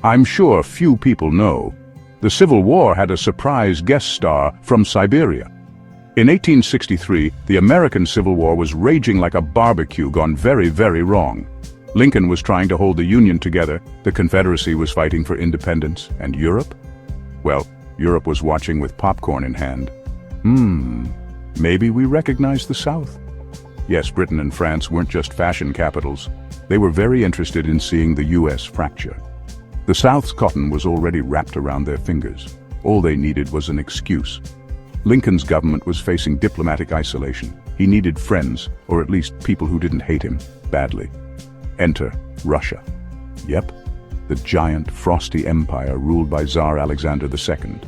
I'm sure few people know, the Civil War had a surprise guest star from Siberia. In 1863, the American Civil War was raging like a barbecue gone very, very wrong. Lincoln was trying to hold the Union together, the Confederacy was fighting for independence, and Europe? Well, Europe was watching with popcorn in hand. Maybe we recognize the South? Yes, Britain and France weren't just fashion capitals. They were very interested in seeing the US fracture. The South's cotton was already wrapped around their fingers. All they needed was an excuse. Lincoln's government was facing diplomatic isolation. He needed friends, or at least people who didn't hate him badly. Enter Russia. Yep, the giant, frosty empire ruled by Tsar Alexander II.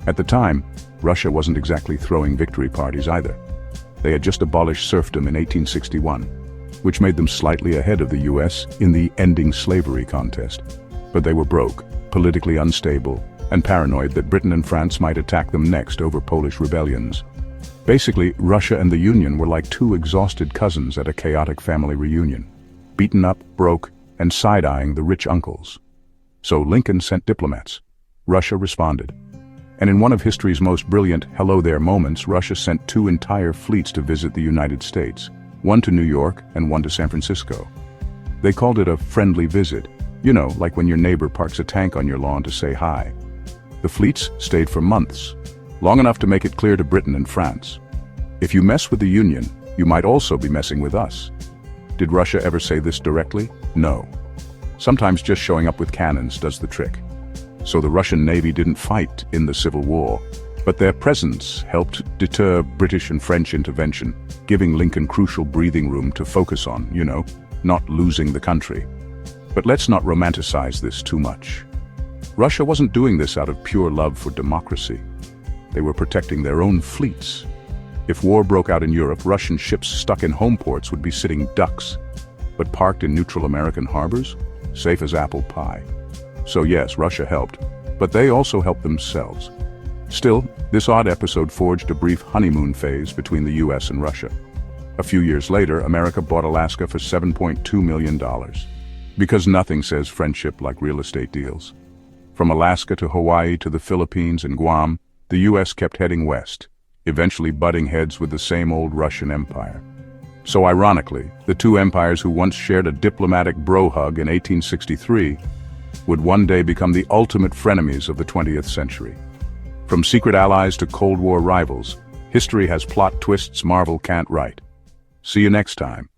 At the time, Russia wasn't exactly throwing victory parties either. They had just abolished serfdom in 1861, which made them slightly ahead of the US in the ending slavery contest. But they were broke, politically unstable, and paranoid that Britain and France might attack them next over Polish rebellions. Basically, Russia and the Union were like two exhausted cousins at a chaotic family reunion, beaten up, broke, and side-eyeing the rich uncles. So Lincoln sent diplomats. Russia responded. And in one of history's most brilliant hello there moments, Russia sent two entire fleets to visit the United States, one to New York and one to San Francisco. They called it a friendly visit, you know, like when your neighbor parks a tank on your lawn to say hi. The fleets stayed for months, long enough to make it clear to Britain and France. If you mess with the Union, you might also be messing with us. Did Russia ever say this directly? No. Sometimes just showing up with cannons does the trick. So the Russian Navy didn't fight in the Civil War, but their presence helped deter British and French intervention, giving Lincoln crucial breathing room to focus on, you know, not losing the country. But let's not romanticize this too much. Russia wasn't doing this out of pure love for democracy. They were protecting their own fleets. If war broke out in Europe, Russian ships stuck in home ports would be sitting ducks, but parked in neutral American harbors, safe as apple pie. So yes, Russia helped, but they also helped themselves. Still, this odd episode forged a brief honeymoon phase between the US and Russia. A few years later, America bought Alaska for $7.2 million. Because nothing says friendship like real estate deals. From Alaska to Hawaii to the Philippines and Guam, the US kept heading west, eventually butting heads with the same old Russian empire. So ironically, the two empires who once shared a diplomatic bro hug in 1863 would one day become the ultimate frenemies of the 20th century. From secret allies to Cold War rivals, history has plot twists Marvel can't write. See you next time.